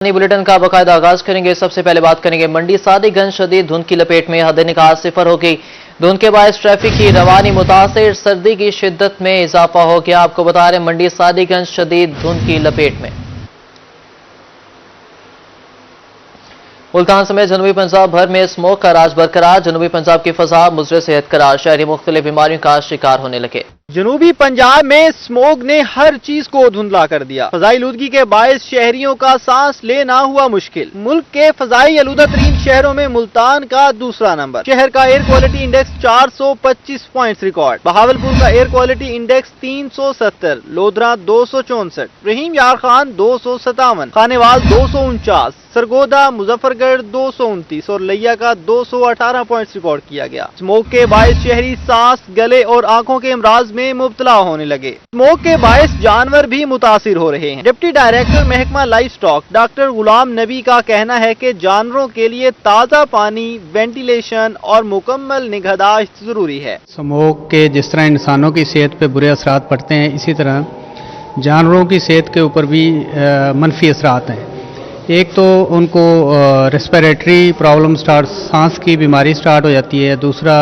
Bulletin का बाकायदा आगाज करेंगे। सबसे पहले बात करेंगे मंडी सादीगंज शदीद धुंध की लपेट में हद निकाल सिफर हो गई। धुंध के बायस ट्रैफिक की रवानी मुतासिर, सर्दी की शिद्दत में इजाफा हो गया। आपको बता रहे मंडी सादीगंज शदीद धुंध की लपेट में। मुल्तान समेत जनूबी पंजाब भर में स्मोक का राज बरकरार। जनूबी पंजाब की फजा मुज़र सेहत करार, शहरी मुख्तलिफ बीमारियों का शिकार होने लगे। जनूबी पंजाब में स्मोक ने हर चीज को धुंधला कर दिया। फजाई आलूदगी के बायस शहरियों का सांस लेना हुआ मुश्किल। मुल्क के फजाई आलूदा तरीन शहरों में मुल्तान का दूसरा नंबर। शहर का air quality index 425 points record. Bahawalpur का एयर क्वालिटी इंडेक्स 370, लोधरा 264, रहीम यार खान 257, खानेवाल 249, सरगोदा मुजफ्फरगढ़ 229 और लिया का 218 पॉइंट्स रिकॉर्ड किया गया। स्मोक के बायस शहरी सांस, गले और आंखों के अमराज में मुब्तला होने लगे। स्मोक के बायस जानवर भी मुतासिर हो रहे हैं। डिप्टी डायरेक्टर महकमा life stock doctor Ghulam Nabi का कहना है कि जानवरों के लिए ताज़ा पानी, वेंटिलेशन और मुकम्मल निगहदाश्त जरूरी है। स्मोक के जिस तरह इंसानों की सेहत पे बुरे असरात पड़ते हैं, इसी तरह जानवरों की सेहत के ऊपर भी मनफी असरात हैं। एक तो उनको रेस्पिरेटरी प्रॉब्लम सांस की बीमारी स्टार्ट हो जाती है। दूसरा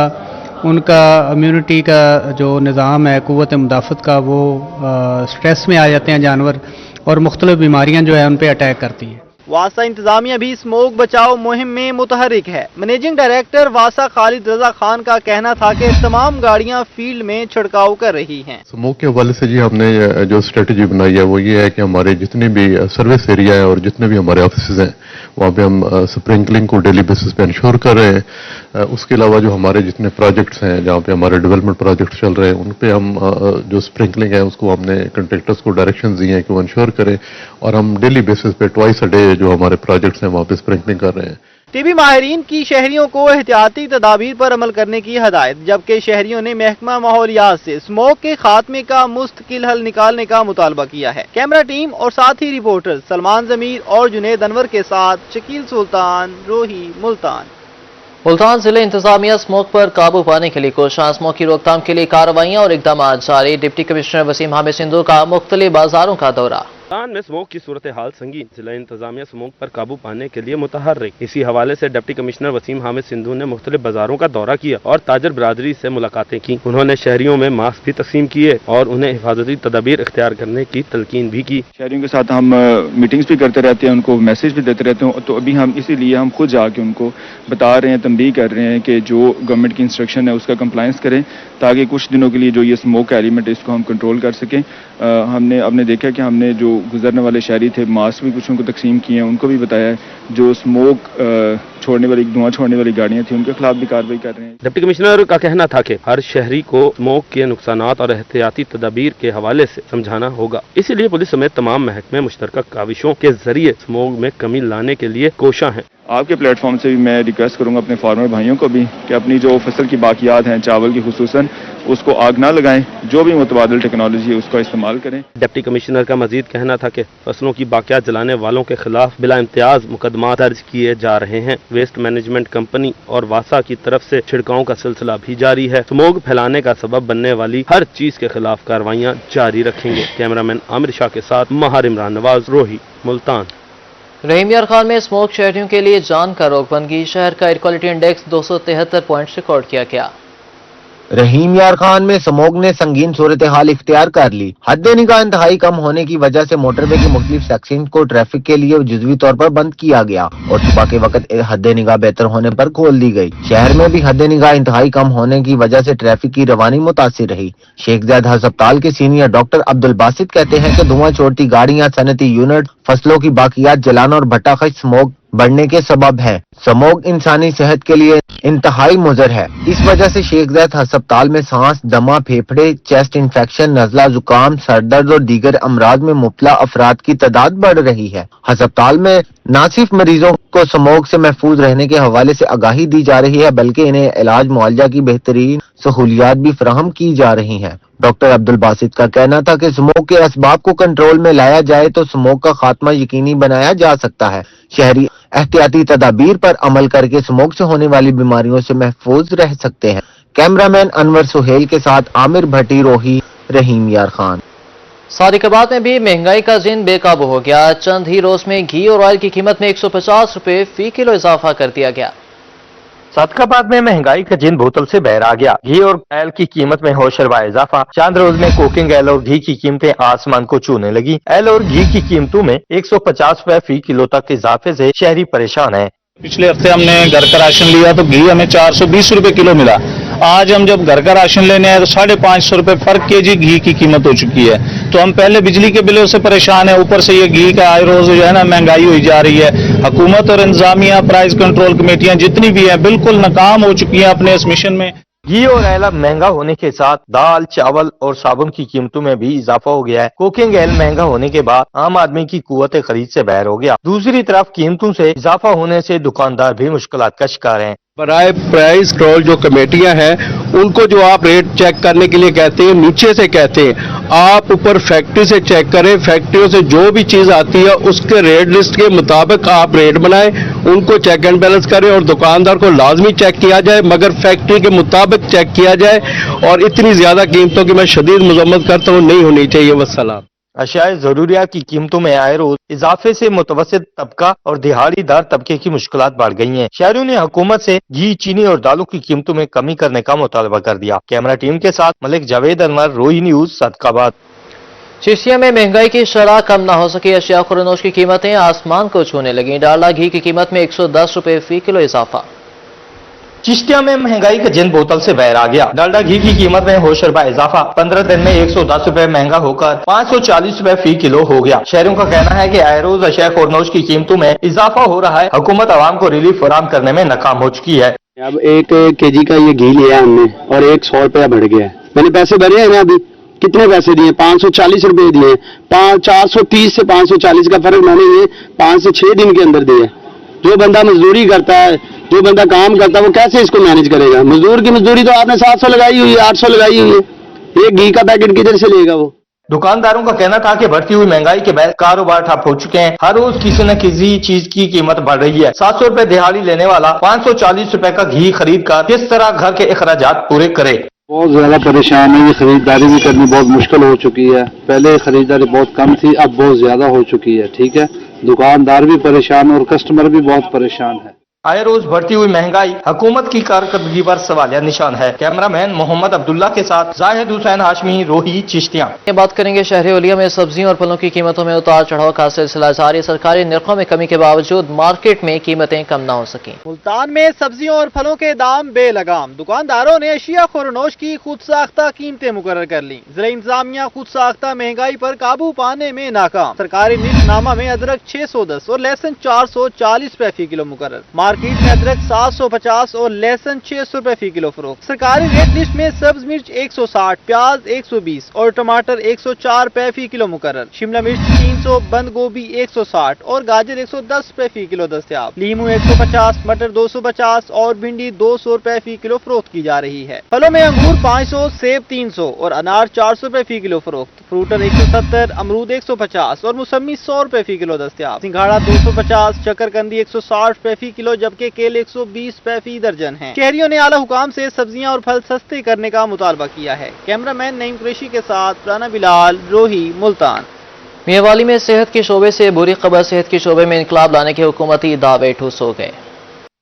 उनका इम्यूनिटी का जो निज़ाम है, क़ुव्वत मुदाफ़त का, वो स्ट्रेस में आ जाते हैं जानवर, और मुख्तलिफ बीमारियां जो है उन पर अटैक करती हैं। वासा इंतजामिया भी स्मोक बचाओ मुहिम में मुतहरिक है। मैनेजिंग डायरेक्टर वासा खालिद रजा खान का कहना था कि तमाम गाड़ियां फील्ड में छिड़काव कर रही हैं। स्मोक के हवाले से जी हमने जो स्ट्रेटजी बनाई है वो ये है कि हमारे जितने भी सर्विस एरिया है और जितने भी हमारे ऑफिस हैं वहाँ पे हम स्प्रिंकलिंग को डेली बेसिस पे इंश्योर कर रहे हैं। उसके अलावा जो हमारे जितने प्रोजेक्ट्स हैं, जहाँ पे हमारे डेवलपमेंट प्रोजेक्ट्स चल रहे हैं, उन पे हम जो स्प्रिंकलिंग है उसको हमने कंट्रेक्टर्स को डायरेक्शन दिए हैं कि वो इंश्योर करें, और हम डेली बेसिस पे ट्वाइस अ डे जो हमारे प्रोजेक्ट्स हैं वहाँ पे स्प्रिंकलिंग कर रहे हैं। टीबी माहिरीन की शहरियों को एहतियाती तदाबीर पर अमल करने की हदायत, जबकि शहरियों ने महकमा माहौलियात से स्मोक के खात्मे का मुस्तकिल हल निकालने का मुतालबा किया है। कैमरा टीम और साथी रिपोर्टर सलमान जमीर और जुनेद अनवर के साथ शकील सुल्तान, रोही, मुल्तान। मुल्तान जिले इंतजामिया स्मोक पर काबू पाने के लिए कोशिश, स्मोक की रोकथाम के लिए कार्रवाइयां और इकदाम जारी। डिप्टी कमिश्नर वसीम हामिद सिंधु का मुख्तलिफ बाजारों का दौरा। मुल्तान में स्मोक की सूरत हाल संगीन, जिला इंतजामिया स्मोक पर काबू पाने के लिए मुतहर्रिक। इसी हवाले से डिप्टी कमिश्नर वसीम हामिद सिंधु ने मुख्तलिफ बाजारों का दौरा किया और ताजर बरादरी से मुलाकातें की। उन्होंने शहरियों में मास्क भी तकसीम किए और उन्हें हिफाजती तदाबीर इख्तियार करने की तलकीन भी की। शहरियों के साथ हम मीटिंग्स भी करते रहते हैं, उनको मैसेज भी देते रहते हैं। तो अभी हम इसीलिए हम खुद जाके उनको बता रहे हैं, तंबीह कर रहे हैं कि जो गवर्नमेंट की इंस्ट्रक्शन है उसका कंप्लायंस करें, ताकि कुछ दिनों के लिए जो ये स्मोक का एलिमेंट है इसको हम कंट्रोल कर सकें। हमने देखा कि हमने जो गुजरने वाले शहरी थे, मास्क भी कुछ उनको तकसीम किए हैं, उनको भी बताया है। जो स्मोक छोड़ने वाली, धुआं छोड़ने वाली गाड़ियां थी, उनके खिलाफ भी कार्रवाई कर रहे हैं। डिप्टी कमिश्नर का कहना था कि हर शहरी को स्मोक के नुकसानात और एहतियाती तदाबीर के हवाले से समझाना होगा। इसीलिए पुलिस समेत तमाम महकमे मुश्तरका काविशों के जरिए स्मोक में कमी लाने के लिए कोशा हैं। आपके प्लेटफॉर्म से भी मैं रिक्वेस्ट करूंगा अपने फार्मर भाइयों को भी कि अपनी जो फसल की बाकियात हैं, चावल की खुसूसन, उसको आग ना लगाएं। जो भी मुतबादिल टेक्नोलॉजी है उसका इस्तेमाल करें। डिप्टी कमिश्नर का मजीद कहना था कि फसलों की बाकियात जलाने वालों के खिलाफ बिला इम्तियाज मुकदमा दर्ज किए जा रहे हैं। वेस्ट मैनेजमेंट कंपनी और वासा की तरफ से छिड़काव का सिलसिला भी जारी है। स्मोक फैलाने का सबब बनने वाली हर चीज के खिलाफ कार्रवाइयां जारी रखेंगे। कैमरामैन आमिर शाह के साथ महार इमरान नवाज, रोही, मुल्तान। रहीम यार खान में स्मोक शहरियों के लिए जान का रोग बन गई। शहर का air quality index 273 point record किया गया। रहीम यार खान में स्मोक ने संगीन सूरत हाल इख्तियार कर ली। हद निगाह इंतहाई कम होने की वजह से मोटरवे की मुख्तलिफ सेक्शन को ट्रैफिक के लिए जुज़वी तौर पर बंद किया गया और सुबह के वक्त हद निगाह बेहतर होने पर खोल दी गई। शहर में भी हद निगाह इंतहाई कम होने की वजह से ट्रैफिक की रवानी मुतासिर रही। शेख ज़ैद अस्पताल के सीनियर डॉक्टर अब्दुल बासित कहते हैं कि धुआं छोड़ती गाड़ियां, सनती यूनिट, फसलों की बाकियात जलाना और भट्टाखश स्मोक बढ़ने के सबब है। स्मोक इंसानी सेहत के लिए इंतहाई मुज़र है। इस वजह से शेख ज़ैद अस्पताल में सांस, दमा, फेफड़े, चेस्ट इंफेक्शन, नज़ला, जुकाम, सरदर्द और दीगर अमराज में मुब्तला अफराद की तादाद बढ़ रही है। अस्पताल में न सिर्फ मरीजों को स्मोक से महफूज रहने के हवाले से आगाही दी जा रही है, बल्कि इन्हें इलाज मुआवजा की बेहतरीन सहूलियात भी फराहम की जा रही हैं। डॉक्टर अब्दुल बासित का कहना था कि स्मोक के असबाब को कंट्रोल में लाया जाए तो स्मोक का खात्मा यकीनी बनाया जा सकता है। शहरी एहतियाती तदाबीर पर अमल करके स्मोक से होने वाली बीमारियों से महफूज रह सकते हैं। कैमरामैन अनवर सुहेल के साथ आमिर भट्टी, रोही, रहीम यार खान। सऊदी कबात में भी महंगाई का जिन बेकाबू हो गया। चंद ही रोज में घी और ऑयल की कीमत में 150 रुपए फी किलो इजाफा कर दिया गया। सादकाबाद में महंगाई का जिन बोतल से बहर आ गया। घी और ऑयल की कीमत में होशरबा इजाफा। चंद रोज में कुकिंग ऑयल और घी की कीमतें आसमान को छूने लगी। ऑयल और घी की कीमतों में 150 रुपए फी किलो तक इजाफे से शहरी परेशान है। पिछले हफ्ते हमने घर का राशन लिया तो घी हमें 420 रुपए किलो मिला। आज हम जब घर का राशन लेने आए तो 550 रुपए पर केजी घी की कीमत हो चुकी है। तो हम पहले बिजली के बिलों से परेशान है, ऊपर से ये घी का आए रोज जो है ना महंगाई हुई जा रही है। हुकूमत और इंतजामिया, प्राइस कंट्रोल कमेटियां जितनी भी हैं बिल्कुल नाकाम हो चुकी हैं अपने इस मिशन में। घी और ऑयल अब महंगा होने के साथ दाल, चावल और साबुन की कीमतों में भी इजाफा हो गया है। कुकिंग ऑयल महंगा होने के बाद आम आदमी की कुव्वत खरीद से बाहर हो गया। दूसरी तरफ कीमतों से इजाफा होने से दुकानदार भी मुश्किलात का शिकार हैं। बराए प्राइस कंट्रोल जो कमेटियां हैं उनको जो आप रेट चेक करने के लिए कहते हैं, नीचे से कहते हैं आप ऊपर फैक्ट्री से चेक करें, फैक्ट्रियों से जो भी चीज आती है उसके रेट लिस्ट के मुताबिक आप रेट बनाएं, उनको चेक एंड बैलेंस करें और दुकानदार को लाजमी चेक किया जाए, मगर फैक्ट्री के मुताबिक चेक किया जाए। और इतनी ज्यादा कीमतों की मैं शदीद मजम्मत करता हूँ, नहीं होनी चाहिए। वस्सलाम। अशियाए जरूरियात की कीमतों में आए रोज इजाफे से मुतवस्सित तबका और दिहाड़ीदार तबके की मुश्किलात बढ़ गई हैं। शहरियों ने हुकूमत से घी, चीनी और दालों की कीमतों में कमी करने का मुतालबा कर दिया। कैमरा टीम के साथ मलिक जावेद अनवर, रोही न्यूज, सादकाबाद। चिश्तिया में महंगाई की शरह कम न हो सकी। अशिया खुरनोश की कीमतें आसमान को छूने लगी। डालडा घी की कीमत में 110 रुपए फी किलो इजाफा। चिश्तिया में महंगाई का जिन बोतल से बहर आ गया। डालडा घी की कीमत में होशरबा इजाफा। 15 दिन में 110 रुपए महंगा होकर 540 रुपए फी किलो हो गया। शहरियों का कहना है कि आए रोज अशिया खुरनोश की कीमतों में इजाफा हो रहा है। हुकूमत आवाम को रिलीफ फराहम करने में नाकाम हो चुकी है। अब 1 केजी का ये घी लिया हमने और 100 रुपया बढ़ गया है। मैंने पैसे भरे हैं ना, अभी कितने पैसे दिए? 540 रुपए दिए। 430 से 540 का फर्क मैंने ये 5 से 6 दिन के अंदर दिए। जो बंदा मजदूरी करता है, जो बंदा काम करता है, वो कैसे इसको मैनेज करेगा? मजदूर की मजदूरी तो आपने 700 लगाई हुई है, 800 लगाई हुई है। एक घी का पैकेट किधर से लेगा वो? दुकानदारों का कहना था कि बढ़ती हुई महंगाई के बाद कारोबार ठप हो चुके हैं। हर रोज किसी न किसी चीज की कीमत बढ़ रही है। 700 रुपए दिहाड़ी लेने वाला 540 रुपए का घी खरीद कर किस तरह घर के अखराजात पूरे करे? बहुत ज्यादा परेशान है। ये खरीदारी भी करनी बहुत मुश्किल हो चुकी है। पहले खरीदारी बहुत कम थी, अब बहुत ज्यादा हो चुकी है। ठीक है, दुकानदार भी परेशान और कस्टमर भी बहुत परेशान है। आए रोज बढ़ती हुई महंगाई हुकूमत की कारकर्दगी पर सवालिया निशान है। कैमरामैन मोहम्मद अब्दुल्ला के साथ जाहिद हुसैन हाशमी, रोही, चिश्तियां। ये बात करेंगे शहर ओलिया में सब्जियों और फलों की कीमतों में उतार चढ़ाव का सिलसिला जारी। सरकारी निर्खों में कमी के बावजूद मार्केट में कीमतें कम न हो सकी। मुल्तान में सब्जियों और फलों के दाम बेलगाम। दुकानदारों ने अशिया खुरनोश की खुद साख्ता कीमतें मुकर्रर कर ली। जिला इंतजामिया खुद साख्ता महंगाई पर काबू पाने में नाकाम। सरकारी निज़नामा में अदरक 610 और लहसुन 440 रुपए फी किलो मुकर्रर। मार्केट में अदरक 750 और लहसुन 600 रुपए फी किलो फरोख्त। सरकारी रेट लिस्ट में सब्ज मिर्च 160, प्याज 120 और टमाटर 104 रुपए फी किलो मुकर्रर। शिमला मिर्च 300, बंद गोभी 160 और गाजर 110 रुपए फी किलो दस्तयाब। लीमू 150, मटर 250 और भिंडी 200 रुपए फी किलो फरोख्त की जा रही है। फलों में अंगूर 500, सेब 300 और अनार 400 रुपए फी किलो फरोख्त। फ्रूटर 170, अमरूद 150 और मौसमी 100 रुपए फी किलो दस्तयाब। सिंघाड़ा 250, शकरकंदी 160 रुपए फी किलो, जबकि केले 120 रुपए फी दर्जन हैं। शहरियों ने आला हुकाम से सब्जियां और फल सस्ते करने का मुतालबा किया है। कैमरामैन नईम कुरैशी के साथ राना बिलाल, रोही, मुल्तान। मियांवाली में सेहत के शोबे से बुरी खबर। सेहत के शोबे में इनकलाब लाने के हुकूमती दावे ठुस हो गए।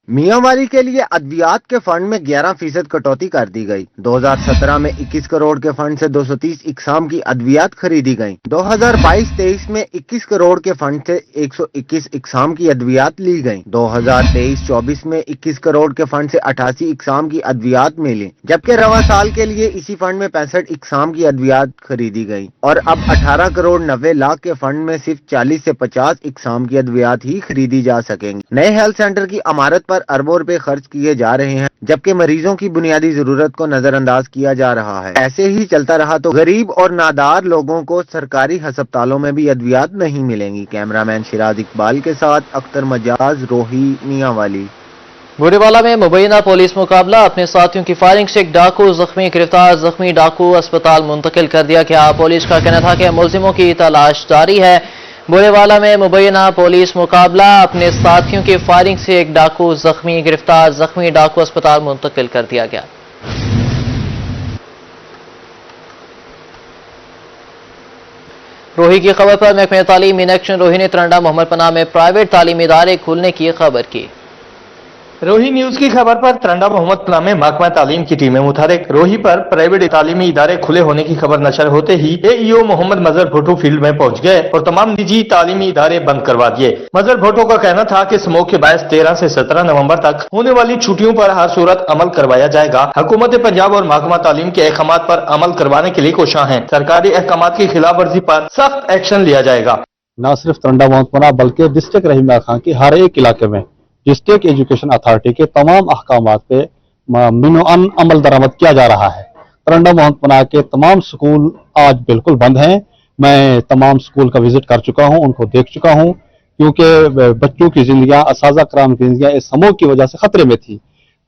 मियांवाली के लिए अद्वियात के फंड में 11% कटौती कर दी गई। 2017 में 21 करोड़ के फंड से 230 इकसाम की अद्वियात खरीदी गई। 2022-23 में 21 करोड़ के फंड से 121 इकसाम की अद्वियात ली गई। 2023-24 में 21 करोड़ के फंड से 88 इकसाम की अद्वियात मिली, जबकि रवा साल के लिए इसी फंड में 65 इकसाम की अद्वियात खरीदी गई। और अब 18 करोड़ 90 लाख के फंड में सिर्फ 40 से 50 इकसाम की अद्वियात ही खरीदी जा सकेंगी। नए हेल्थ सेंटर की इमारत पर अरबों रुपए खर्च किए जा रहे हैं, जबकि मरीजों की बुनियादी जरूरत को नजरअंदाज किया जा रहा है। ऐसे ही चलता रहा तो गरीब और नादार लोगों को सरकारी अस्पतालों में भी अद्वियात नहीं मिलेंगी। कैमरामैन शिराज इकबाल के साथ अख्तर मजाज, रोही, मियांवाली। बुरेवाला में मुबैना पुलिस मुकाबला। अपने साथियों की फायरिंग से एक डाकू जख्मी गिरफ्तार। जख्मी डाकू अस्पताल मुंतकिल कर दिया गया। पुलिस का कहना था कि मुलजिमों की तलाश जारी है। बुरेवाला में मुबैना पुलिस मुकाबला। अपने साथियों की फायरिंग से एक डाकू जख्मी गिरफ्तार। जख्मी डाकू अस्पताल मुंतकिल कर दिया गया। रोही की खबर पर महकमे तालीम इन एक्शन रोही ने तरंडा मोहम्मद पनाह में प्राइवेट तालीमी इदारे खुलने की खबर की। रोही न्यूज की खबर पर तरंडा मोहम्मद पनाह में महकमा तालीम की टीमें मुतहरिक। रोही पर प्राइवेट तालीमी इदारे खुले होने की खबर नशर होते ही AEO मोहम्मद मजहर भुट्टो फील्ड में पहुंच गए और तमाम निजी तालीमी इदारे बंद करवा दिए। मजहर भुट्टो का कहना था कि स्मोक के बायस 13 से 17 नवंबर तक होने वाली छुट्टियों पर हर सूरत अमल करवाया जाएगा। हुकूमत पंजाब और महकमा तालीम के अहकामात पर अमल करवाने के लिए कोशां है। सरकारी अहकामात की खिलाफ वर्जी पर सख्त एक्शन लिया जाएगा। न सिर्फ तरंडा मोहम्मद पनाह बल्कि डिस्ट्रिक्ट रहीम यार खान की हर एक इलाके में डिस्ट्रिक्ट एजुकेशन अथॉरिटी के तमाम अहकामात पे मिनोअन अमल दरामद किया जा रहा है। तरंडा मोहम्मद पनाह के तमाम स्कूल आज बिल्कुल बंद हैं। मैं तमाम स्कूल का विजिट कर चुका हूं, उनको देख चुका हूं, क्योंकि बच्चों की जिंदगियां, असाजा कराम की जिंदगियां इस समूह की वजह से खतरे में थी।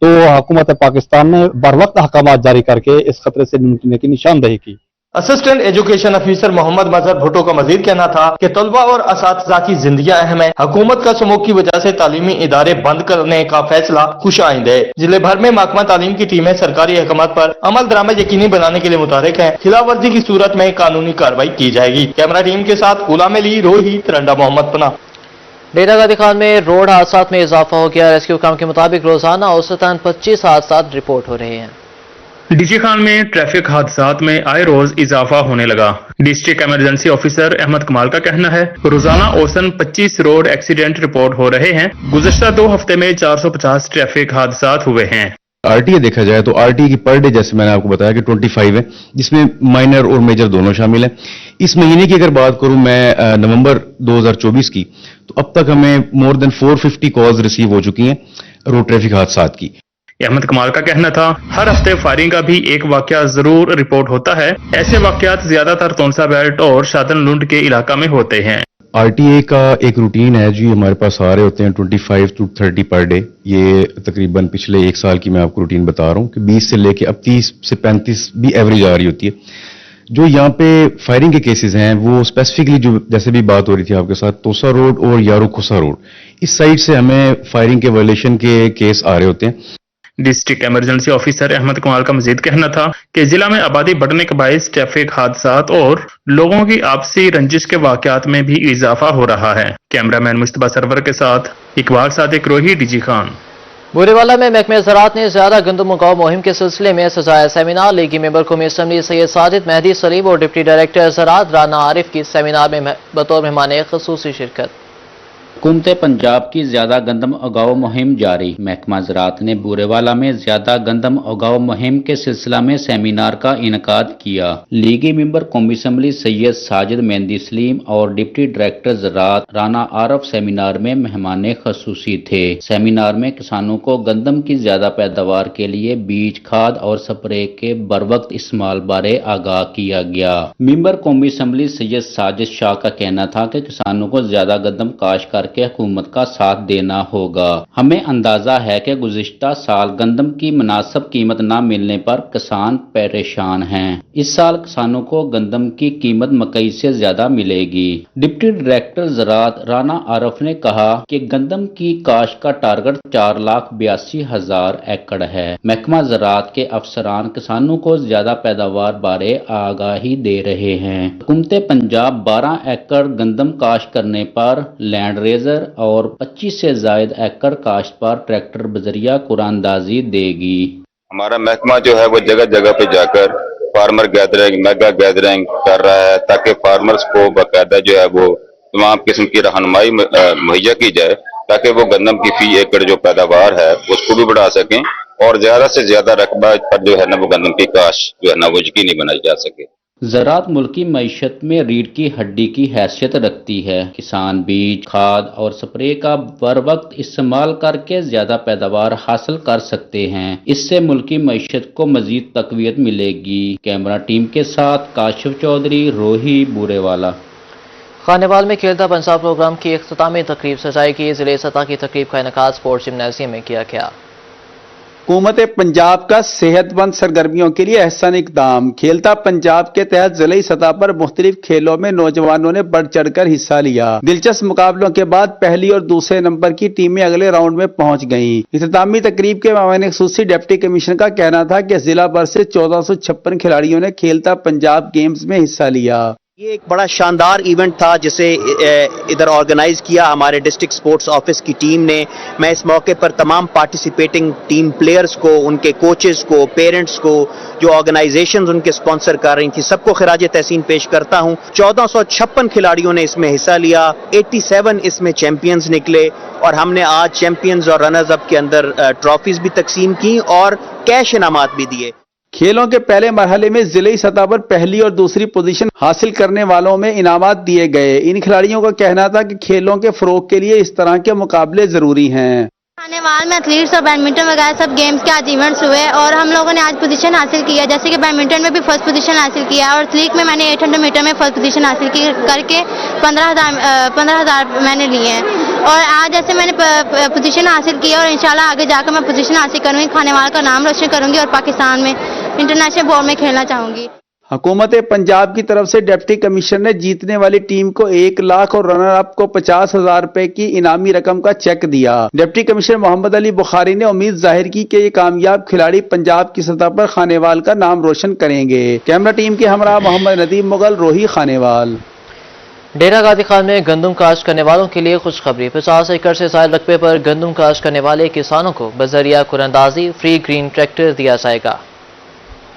तो हुकूमत पाकिस्तान ने बरवक्त अहकामात जारी करके इस खतरे से निपटने की निशानदही की। असिस्टेंट एजुकेशन ऑफिसर मोहम्मद मजहर भुट्टो का मजीद कहना था कि तलबा और असातिज़ा की जिंदगियां अहम है। हुकूमत का स्मोक की वजह से तालीमी इदारे बंद करने का फैसला खुशाइंद है। जिले भर में महकमा तालीम की टीमें सरकारी अहकामात पर अमल दरामद यकीनी बनाने के लिए मुतहरिक है। खिलाफ वर्जी की सूरत में कानूनी कार्रवाई की जाएगी। कैमरा टीम के साथ गुलाम अली, रोही, तरंडा मोहम्मद पनाह। डेरा गाजी खान में रोड हादसा में इजाफा हो गया। रेस्क्यू काम के मुताबिक रोजाना औसतन 25 हादसा रिपोर्ट हो रहे हैं। डीसी खान में ट्रैफिक हादसात में आए रोज इजाफा होने लगा। डिस्ट्रिक्ट इमरजेंसी ऑफिसर अहमद कमाल का कहना है रोजाना औसतन 25 रोड एक्सीडेंट रिपोर्ट हो रहे हैं। गुज़श्ता 2 हफ्ते में 450 ट्रैफिक हादसात हुए हैं। आरटीए देखा जाए तो आरटीए की पर डे जैसे मैंने आपको बताया कि 25 है, जिसमें माइनर और मेजर दोनों शामिल हैं। इस महीने की अगर बात करूं मैं नवंबर 2024 की, तो अब तक हमें मोर देन 450 कॉल्स रिसीव हो चुकी हैं रोड ट्रैफिक हादसात की। अहमद कमाल का कहना था हर हफ्ते फायरिंग का भी एक वाकया जरूर रिपोर्ट होता है। ऐसे वाकयात ज्यादातर तोनसा बेल्ट और शादन लुंड के इलाका में होते हैं। आरटीए का एक रूटीन है जी, हमारे पास आ रहे होते हैं 25 to 30 पर डे। ये तकरीबन पिछले 1 साल की मैं आपको रूटीन बता रहा हूँ कि 20 से लेके अब 30 से 35 भी एवरेज आ रही होती है। जो यहाँ पे फायरिंग के केसेस हैं वो स्पेसिफिकली जो जैसे भी बात हो रही थी आपके साथ, तोसा रोड और यारो खुसा रोड, इस साइड से हमें फायरिंग के वायलेशन के केस आ रहे होते हैं। डिस्ट्रिक्ट इमरजेंसी ऑफिसर अहमद कमाल का मजीद कहना था कि जिला में आबादी बढ़ने के बायस ट्रैफिक हादसात और लोगों की आपसी रंजिश के वाकयात में भी इजाफा हो रहा है। कैमरामैन मुस्तफा सरवर के साथ इकबाल सादिक, रोही, डीजी खान। बुरेवाला में महकमे ज़राअत ने ज्यादा गंदम उगाओ मुहिम के सिलसिले में सजाया सेमिनार। लीगी मेंबर कौमी असम्बली सैयद साजिद मेहदी सलीम और डिप्टी डायरेक्टर ज़राअत राना आरिफ की सेमिनार में बतौर मेहमान ख़ुसूसी शिरकत। हुकूमत पंजाब की ज्यादा गंदम उगाओ मुहिम जारी। महकमा ज़राअत ने बुरेवाला में ज्यादा गंदम उगाओ मुहिम के सिलसिला में सेमिनार का इनकाद किया। लीगी मेंबर कौमी असम्बली सैयद साजिद मेहदी सलीम और डिप्टी डायरेक्टर ज़राअत राना आरफ सेमिनार में मेहमान ख़ुसूसी थे। सेमिनार में किसानों को गंदम की ज्यादा पैदावार के लिए बीज, खाद और स्प्रे के बरवक्त इस्तेमाल बारे आगाह किया गया। मेंबर कौमी असम्बली सैयद साजिद शाह का कहना था कि किसानों को ज्यादा गंदम काश्त करके हुकूमत का साथ देना होगा। हमें अंदाजा है कि गुज़िश्ता साल गंदम की मुनासिब कीमत न मिलने पर किसान परेशान हैं। इस साल किसानों को गंदम की कीमत मकई से ज्यादा मिलेगी। डिप्टी डायरेक्टर ज़राअत राना आरफ ने कहा कि गंदम की काश्त का टारगेट 4,82,000 एकड़ है। महकमा ज़राअत के अफसरान किसानों को ज्यादा पैदावार बारे आगाही दे रहे हैं। हुकूमत पंजाब 12 एकड़ गंदम काश्त करने पर लैंड और 25 से ज्यादा एकड़ काश्त पर ट्रैक्टर बजरिया कुरानदाजी देगी। हमारा महकमा जो है वो जगह जगह पे जाकर फार्मर गैदरिंग, मेगा गैदरिंग कर रहा है ताकि फार्मर्स को बाकायदा जो है वो तमाम किस्म की रहनुमाई मुहैया की जाए ताकि वो गंदम की फी एकड़ जो पैदावार है उसको भी बढ़ा सकें और ज्यादा से ज्यादा रकबा पर जो है ना वो गंदम की काश्त जो है ना वो यकीनी बनाई जा सके। ज़राअत मुल्क की मईशत में रीढ़ की हड्डी की हैसियत रखती है। किसान बीज, खाद और स्प्रे का बर वक्त इस्तेमाल करके ज्यादा पैदावार हासिल कर सकते हैं। इससे मुल्क की मईशत को मजीद तकवीत मिलेगी। कैमरा टीम के साथ काशिफ चौधरी, रोही, बुरेवाला। खानेवाल में खेलता पंजाब प्रोग्राम की इख्तितामी तकरीब सजाई गई। जिले सतह की तकरीब का इनेकाद स्पोर्ट्स जिम्नाजियम में किया गया। हुकूमत पंजाब का सेहतमंद सरगर्मियों के लिए अहसन इकदाम। खेलता पंजाब के तहत जिले सतह पर मुख्तलिफ खेलों में नौजवानों ने बढ़ चढ़ कर हिस्सा लिया। दिलचस्प मुकाबलों के बाद पहली और दूसरे नंबर की टीमें अगले राउंड में पहुंच गईं। इख्तितामी तकरीब के मामले खसूसी डिप्टी कमिश्नर का कहना था कि जिला भर से 1456 खिलाड़ियों ने खेलता पंजाब गेम्स में हिस्सा लिया। یہ ایک بڑا شاندار ایونٹ تھا جسے ادھر آرگنائز کیا ہمارے ڈسٹرکٹ سپورٹس آفس کی ٹیم نے. میں اس موقع پر تمام پارٹیسپیٹنگ ٹیم پلیئرز کو، ان کے کوچز کو، پیرنٹس کو، جو آرگنائزیشنز ان کے سپانسر کر رہی تھیں، سب کو خراج تحسین پیش کرتا ہوں. 1456 کھلاڑیوں نے اس میں حصہ لیا، 87 اس میں چیمپئنز نکلے، اور ہم نے آج چیمپئنز اور رنرز اپ کے اندر ٹرافیز بھی تقسیم کی اور کیش انعامات بھی دیے. کھیلوں کے پہلے مرحلے میں ضلعی سطح پر پہلی اور دوسری پوزیشن حاصل کرنے والوں میں انعامات دیے گئے. ان کھلاڑیوں کا کہنا تھا کہ کھیلوں کے فروغ کے لیے اس طرح کے مقابلے ضروری ہیں. آنے والے میں ایتھلیٹس اور بیڈمنٹن وغیرہ سب گیمز کے آج ایونٹس ہوئے اور ہم لوگوں نے آج پوزیشن حاصل کیا، جیسے کہ بیڈمنٹن میں بھی فرسٹ پوزیشن حاصل کیا اور ایتھلیٹ میں نے 800 میٹر میں فرسٹ پوزیشن حاصل کی کر کے 15,000 میں نے لیے ہیں. اور آج جیسے میں نے پوزیشن حاصل کیا اور انشاءاللہ آگے جا کر میں پوزیشن حاصل کروں گی، کھانے والے کا نام روشن کروں گی اور پاکستان میں انٹرنیشنل بورڈ میں کھیلنا چاہوں گی. حکومت پنجاب کی طرف سے ڈپٹی کمشنر نے جیتنے والی ٹیم کو 1 لاکھ اور رنر اپ کو 50,000 روپے کی انعامی رقم کا چیک دیا. ڈپٹی کمشنر محمد علی بخاری نے امید ظاہر کی کہ یہ کامیاب کھلاڑی پنجاب کی سطح پر خانیوال کا نام روشن کریں گے. کیمرہ ٹیم کے ہمراہ محمد ندیم مغل، روہی، خانیوال. ڈیرہ غازی خان میں گندم کاشت کرنے والوں کے لیے خوشخبری. 50 ایکڑ سے زائد رقبے پر گندم کاشت کرنے والے کسانوں کو بذریعہ قراندازی فری گرین ٹریکٹر دیا جائے گا.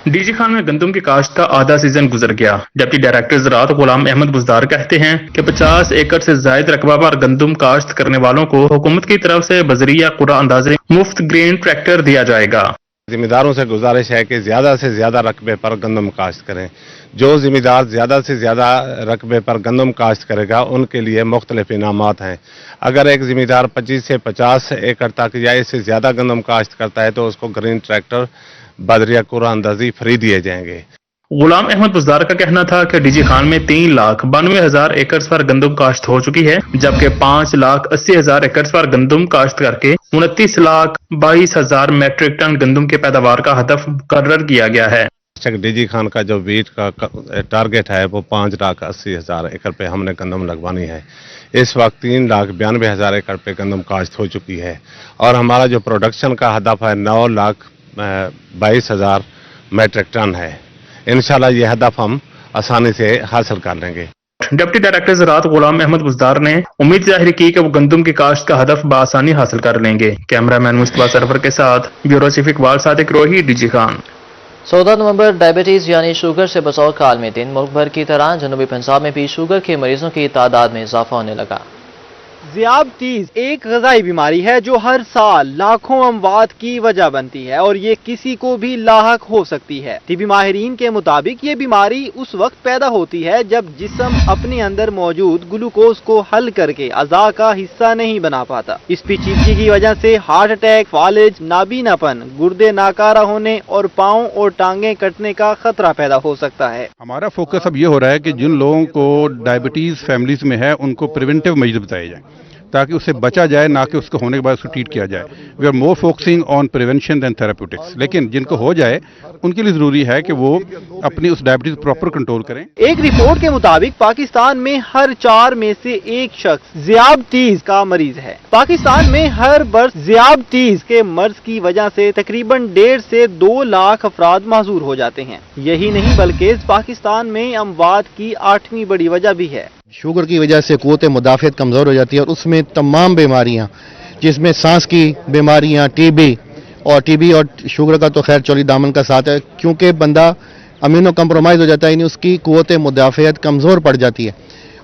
ڈی جی خان میں گندم کی کاشت کا آدھا سیزن گزر گیا. ڈپٹی ڈائریکٹر زراعت غلام احمد بزدار کہتے ہیں کہ 50 ایکڑ سے زائد رقبہ پر گندم کاشت کرنے والوں کو حکومت کی طرف سے بذریعہ قرعہ اندازی مفت گرین ٹریکٹر دیا جائے گا. ذمہ داروں سے گزارش ہے کہ زیادہ سے زیادہ رقبے پر گندم کاشت کریں. جو ذمہ دار زیادہ سے زیادہ رقبے پر گندم کاشت کرے گا ان کے لیے مختلف انعامات ہیں. اگر ایک ذمہ دار 25 سے 50 ایکڑ تک یا اس سے زیادہ گندم کاشت کرتا ہے تو اس کو گرین ٹریکٹر بذریعہ قرعہ اندازی فری دیے جائیں گے. غلام احمد بزدار کا کہنا تھا کہ ڈی جی خان میں 3,92,000 ایکڑ پر گندم کاشت ہو چکی ہے، جبکہ 5,80,000 ایکڑ پر گندم کاشت کر کے 29,22,000 میٹرک ٹن گندم کے پیداوار کا ہدف مقرر کیا گیا ہے. ڈی جی خان کا جو ویٹ کا ٹارگٹ ہے وہ 5,80,000 ایکڑ پہ ہم نے گندم لگوانی ہے. اس وقت 3,92,000 ایکڑ پہ گندم کاشت ہو چکی ہے اور ہمارا جو پروڈکشن کا ہدف ہے 9,22,000 میٹرک ٹن ہے. انشاءاللہ یہ ہدف ہم آسانی سے حاصل کر لیں گے. ڈپٹی ڈائریکٹر زراعت غلام احمد بزدار نے امید ظاہر کی کہ وہ گندم کی کاشت کا ہدف بآسانی حاصل کر لیں گے. کیمرہ مین مصطفیٰ سرور کے ساتھ بیورو چیف اقبال صادق، روہی، ڈی جی خان. 14 نومبر ڈائبٹیز یعنی شوگر سے بچاؤ کا عالمی دن. ملک بھر کی طرح جنوبی پنجاب میں بھی شوگر کے مریضوں کی تعداد میں اضافہ ہونے لگا. ذیابطیس ایک غذائی بیماری ہے جو ہر سال لاکھوں اموات کی وجہ بنتی ہے اور یہ کسی کو بھی لاحق ہو سکتی ہے. طبی ماہرین کے مطابق یہ بیماری اس وقت پیدا ہوتی ہے جب جسم اپنے اندر موجود گلوکوز کو حل کر کے اعضاء کا حصہ نہیں بنا پاتا. اس پیچیدگی کی وجہ سے ہارٹ اٹیک، فالج، نابینا پن، گردے ناکارہ ہونے اور پاؤں اور ٹانگیں کٹنے کا خطرہ پیدا ہو سکتا ہے. ہمارا فوکس اب یہ ہو رہا ہے کہ جن لوگوں کو ڈائبٹیز فیملیز میں ہے ان کو پریونٹیو میجر بتائے جائیں تاکہ اسے بچا جائے، نہ کہ اس کو ہونے کے بعد اس کو ٹریٹ کیا جائے. We are more focusing on prevention than therapeutics. لیکن جن کو ہو جائے ان کے لیے ضروری ہے کہ وہ اپنی اس ڈائبٹیز پراپر کنٹرول کریں. ایک رپورٹ کے مطابق پاکستان میں ہر 4 میں سے ایک شخص ذیابطیس کا مریض ہے. پاکستان میں ہر برس ذیابطیس کے مرض کی وجہ سے تقریباً 1.5 سے 2 لاکھ افراد معذور ہو جاتے ہیں. یہی نہیں بلکہ پاکستان میں اموات کی 8ویں بڑی وجہ بھی ہے. شوگر کی وجہ سے قوت مدافعت کمزور ہو جاتی ہے اور اس میں تمام بیماریاں جس میں سانس کی بیماریاں، ٹی بی اور شوگر کا تو خیر چولی دامن کا ساتھ ہے، کیونکہ بندہ امینو کمپرومائز ہو جاتا ہے، یعنی اس کی قوت مدافعت کمزور پڑ جاتی ہے.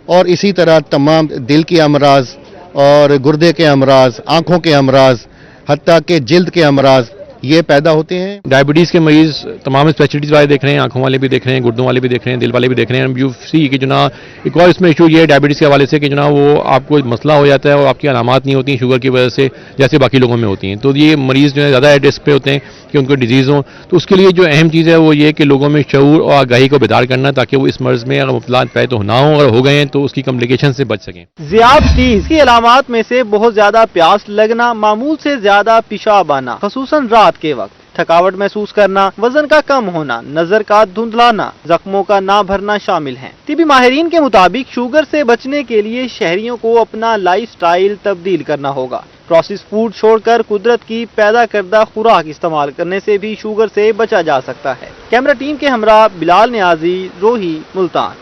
اور اسی طرح تمام دل کے امراض اور گردے کے امراض، آنکھوں کے امراض، حتیٰ کہ جلد کے امراض یہ پیدا ہوتے ہیں. ڈائبٹیز کے مریض تمام اسپیشلٹیز والے دیکھ رہے ہیں، آنکھوں والے بھی دیکھ رہے ہیں، گردوں والے بھی دیکھ رہے ہیں، دل والے بھی دیکھ رہے ہیں. یو سی کہ جناب ایک اور اس میں ایشو یہ ہے ڈائبٹیز کے حوالے سے کہ جناب وہ آپ کو مسئلہ ہو جاتا ہے اور آپ کی علامات نہیں ہوتی ہیں شوگر کی وجہ سے جیسے باقی لوگوں میں ہوتی ہیں. تو یہ مریض جو ہے زیادہ ایٹ رسک پہ ہوتے ہیں کہ ان کو ڈیزیز ہوں. تو اس کے لیے جو اہم چیز ہے وہ یہ کہ لوگوں میں شعور اور آگاہی کو بیدار کرنا تاکہ وہ اس مرض میں اگر مبتلا پہ تو نہ ہوں، اگر ہو گئے ہیں تو اس کی کمپلیکیشن سے بچ سکیں. ذیابطیس کی علامات میں سے بہت زیادہ پیاس لگنا، معمول سے زیادہ پیشاب آنا خصوصاً رات کے وقت، تھکاوٹ محسوس کرنا، وزن کا کم ہونا، نظر کا دھندلانا، زخموں کا نہ بھرنا شامل ہیں. طبی ماہرین کے مطابق شوگر سے بچنے کے لیے شہریوں کو اپنا لائف سٹائل تبدیل کرنا ہوگا. پروسیس فوڈ چھوڑ کر قدرت کی پیدا کردہ خوراک استعمال کرنے سے بھی شوگر سے بچا جا سکتا ہے. کیمرہ ٹیم کے ہمراہ بلال نیازی، روہی، ملتان.